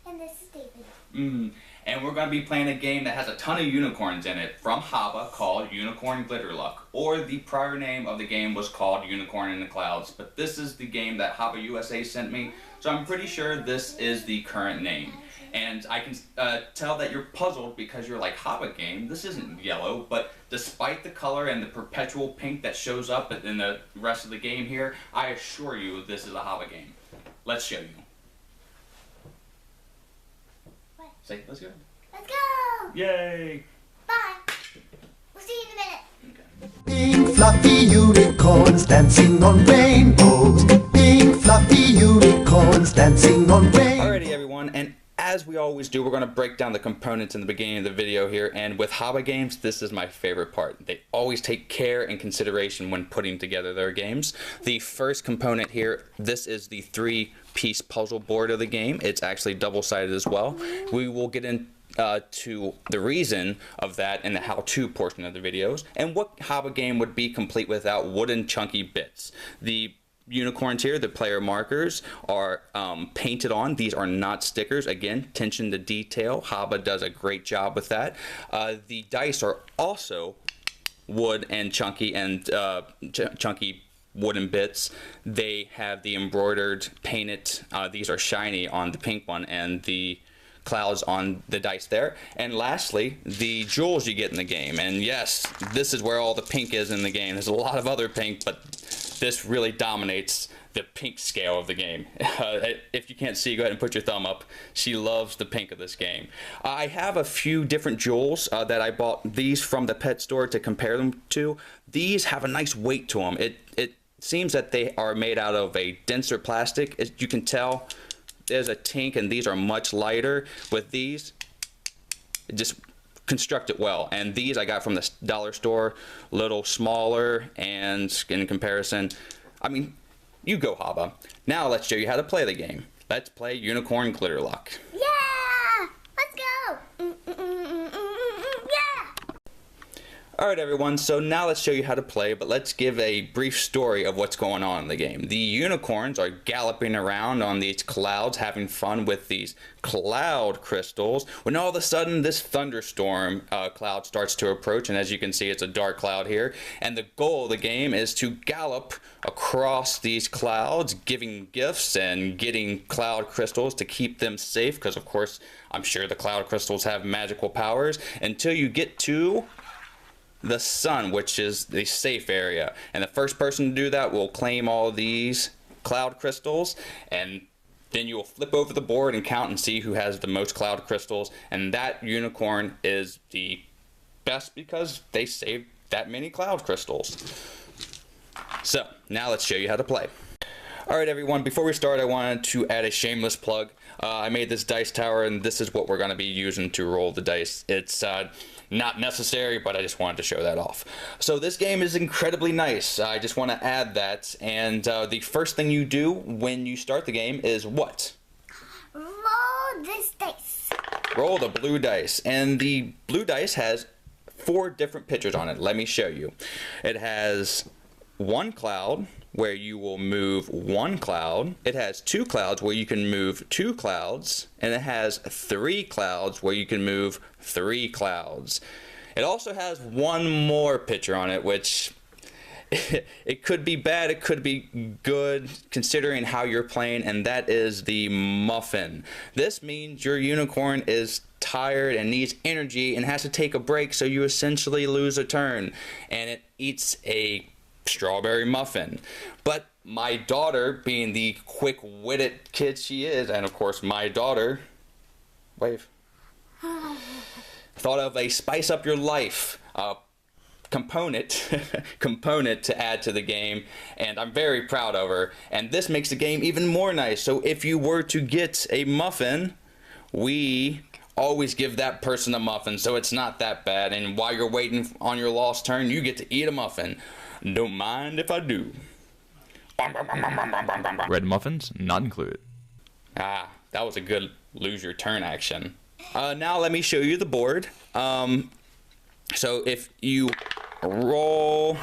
And this is David. And we're going to be playing a game that has a ton of unicorns in it from HABA called Unicorn Glitterluck. Or the prior name of the game was called Unicorn in the Clouds. But this is the game that HABA USA sent me. So I'm pretty sure this is the current name. And I can tell that you're puzzled because you're like, HABA game? This isn't yellow. But despite the color and the perpetual pink that shows up in the rest of the game here, I assure you this is a HABA game. Let's show you. Say, let's go. Let's go! Yay! Bye! We'll see you in a minute. Okay. Pink fluffy unicorns dancing on rainbows. Pink fluffy unicorns dancing on rainbows. Alrighty everyone, and as we always do, we're going to break down the components in the beginning of the video here, and with HABA games, this is my favorite part. They always take care and consideration when putting together their games. The first component here, this is the 3-piece puzzle board of the game. It's actually double-sided as well. We will get into the reason of that in the how-to portion of the videos, and what HABA game would be complete without wooden chunky bits. The unicorns here, the player markers, are painted on. These are not stickers. Again, attention to detail. HABA does a great job with that. The dice are also wood and chunky chunky wooden bits. They have the embroidered painted, these are shiny on the pink one, and the clouds on the dice there. And lastly, the jewels you get in the game. And yes, this is where all the pink is in the game. There's a lot of other pink, but this really dominates the pink scale of the game. If you can't see, go ahead and put your thumb up. She loves the pink of this game. I have a few different jewels that I bought these from the pet store to compare them to. These have a nice weight to them. It seems that they are made out of a denser plastic. As you can tell, there's a tink, and these are much lighter. With these, just constructed well, and these I got from the dollar store, a little smaller, and in comparison, I mean, you go HABA. Now let's show you how to play the game. Let's play Unicorn Glitterluck. Yeah! Let's go! Yeah! Alright everyone, so now let's show you how to play, but let's give a brief story of what's going on in the game. The unicorns are galloping around on these clouds, having fun with these cloud crystals, when all of a sudden this thunderstorm cloud starts to approach, and as you can see, it's a dark cloud here, and the goal of the game is to gallop across these clouds, giving gifts and getting cloud crystals to keep them safe, because of course, I'm sure the cloud crystals have magical powers, until you get to the sun, which is the safe area, and the first person to do that will claim all these cloud crystals, and then you will flip over the board and count and see who has the most cloud crystals, and that unicorn is the best because they saved that many cloud crystals. So now let's show you how to play. Alright everyone, before we start, I wanted to add a shameless plug. I made this dice tower, and this is what we're going to be using to roll the dice. It's not necessary, but I just wanted to show that off. So this game is incredibly nice. I just want to add that. And the first thing you do when you start the game is what? Roll this dice. Roll the blue dice. And the blue dice has 4 different pictures on it. Let me show you. It has 1 cloud, where you will move 1 cloud. It has 2 clouds where you can move 2 clouds, and it has 3 clouds where you can move 3 clouds. It also has 1 more picture on it, which it could be bad, it could be good considering how you're playing, and that is the muffin. This means your unicorn is tired and needs energy and has to take a break, so you essentially lose a turn, and it eats a strawberry muffin. But my daughter, being the quick-witted kid she is, and of course my daughter, wave, thought of a spice up your life component to add to the game, and I'm very proud of her, and this makes the game even more nice. So if you were to get a muffin, we always give that person a muffin, so it's not that bad, and while you're waiting on your lost turn, you get to eat a muffin. Don't mind if I do. Red muffins not included. Ah, that was a good lose your turn action. Now let me show you the board. So if you roll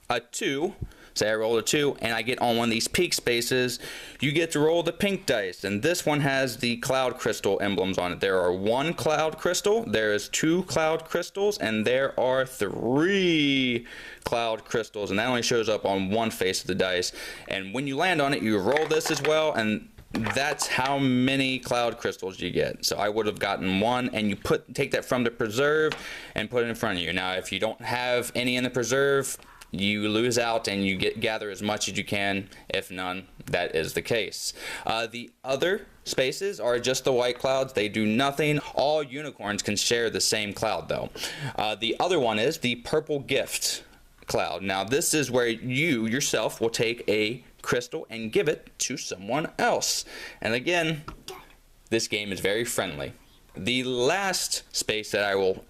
a 2, say I roll a 2 and I get on one of these peak spaces, you get to roll the pink dice, and this one has the cloud crystal emblems on it. There are 1 cloud crystal, there is 2 cloud crystals, and there are 3 cloud crystals, and that only shows up on one face of the dice. And when you land on it, you roll this as well, and that's how many cloud crystals you get. So I would have gotten 1, and you take that from the preserve and put it in front of you. Now if you don't have any in the preserve, you lose out, and you gather as much as you can. If none, that is the case. The other spaces are just the white clouds. They do nothing. All unicorns can share the same cloud though. The other one is the purple gift cloud. Now this is where you yourself will take a crystal and give it to someone else. And again, this game is very friendly. The last space that I will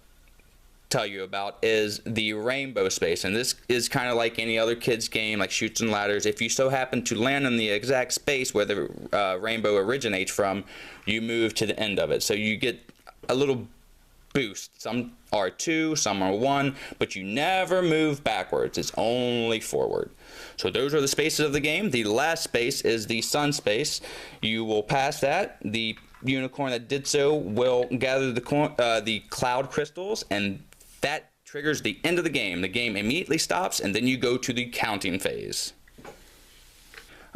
tell you about is the rainbow space, and this is kind of like any other kids game, like Chutes and Ladders. If you so happen to land in the exact space where the rainbow originates from, you move to the end of it, so you get a little boost. Some are 2, some are 1, but you never move backwards. It's only forward. So those are the spaces of the game. The last space is the sun space. You will pass that. The unicorn that did so will gather the cloud crystals, and that triggers the end of the game. The game immediately stops, and then you go to the counting phase.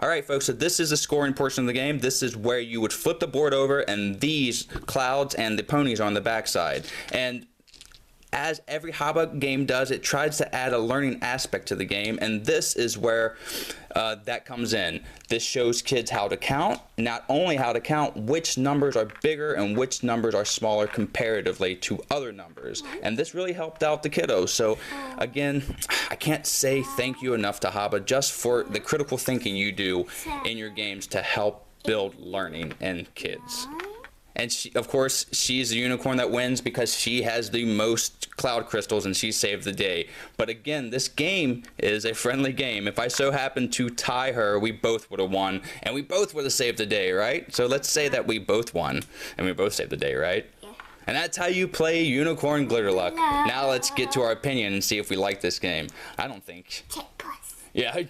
Alright folks, so this is the scoring portion of the game. This is where you would flip the board over, and these clouds and the ponies are on the backside. And as every HABA game does, it tries to add a learning aspect to the game, and this is where that comes in. This shows kids how to count, not only how to count, which numbers are bigger and which numbers are smaller comparatively to other numbers. And this really helped out the kiddos. So again, I can't say thank you enough to HABA just for the critical thinking you do in your games to help build learning in kids. And she, of course, she's the unicorn that wins because she has the most cloud crystals and she saved the day. But again, this game is a friendly game. If I so happened to tie her, we both would have won, and we both would have saved the day, right? So let's say that we both won and we both saved the day, right? Yeah. And that's how you play Unicorn Glitterluck. Now let's get to our opinion and see if we like this game. I don't think. Check plus. Yeah,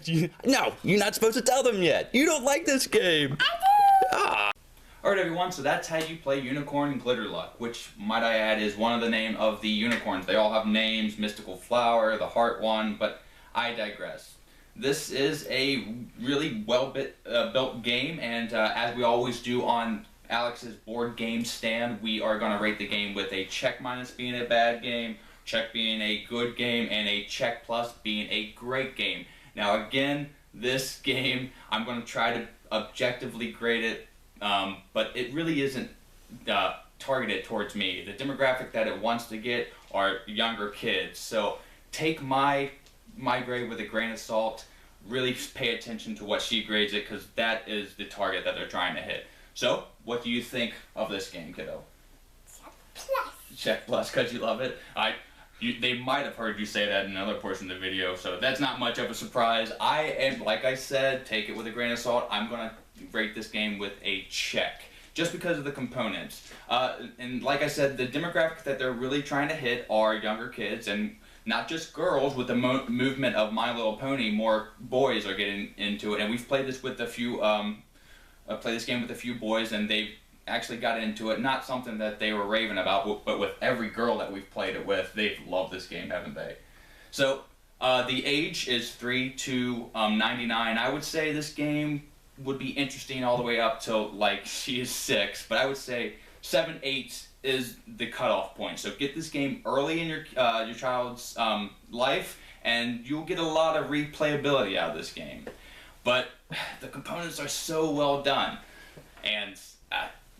no, you're not supposed to tell them yet. You don't like this game. I do. Ah. Alright everyone, so that's how you play Unicorn Glitterluck, which, might I add, is one of the name of the unicorns. They all have names, Mystical Flower, the Heart one, but I digress. This is a really well-built game, and as we always do on Alex's board game stand, we are going to rate the game with a check minus being a bad game, check being a good game, and a check plus being a great game. Now again, this game, I'm going to try to objectively grade it, but it really isn't targeted towards me. The demographic that it wants to get are younger kids. So take my grade with a grain of salt. Really pay attention to what she grades it, because that is the target that they're trying to hit. So what do you think of this game, kiddo? Check plus. Check plus because you love it. They might have heard you say that in another portion of the video, so that's not much of a surprise. I am, like I said, take it with a grain of salt. I'm going to rate this game with a check, just because of the components. And like I said, the demographic that they're really trying to hit are younger kids, and not just girls. With the movement of My Little Pony, more boys are getting into it. And we've played this with a few, played this game with a few boys, and they've actually got into it. Not something that they were raving about, but with every girl that we've played it with, they've loved this game, haven't they? So the age is 3 to 99. I would say this game would be interesting all the way up till, like, she is 6, but I would say 7, 8 is the cutoff point. So get this game early in your child's life, and you'll get a lot of replayability out of this game. But the components are so well done, and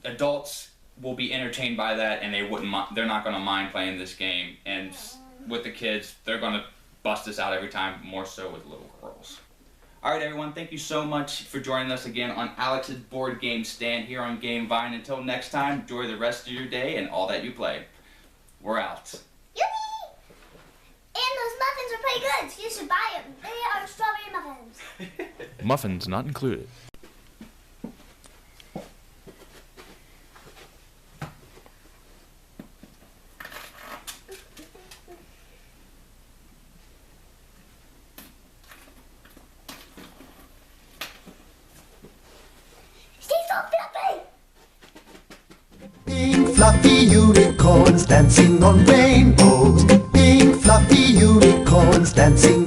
adults will be entertained by that, and they're not going to mind playing this game. And with the kids, they're going to bust this out every time, more so with little girls. Alright everyone, thank you so much for joining us again on Alex's board game stand here on GameVine. Until next time, enjoy the rest of your day and all that you play. We're out. Yippee! And those muffins are pretty good. You should buy them. They are strawberry muffins. Muffins not included. fluffy unicorns dancing on rainbows. Pink fluffy unicorns dancing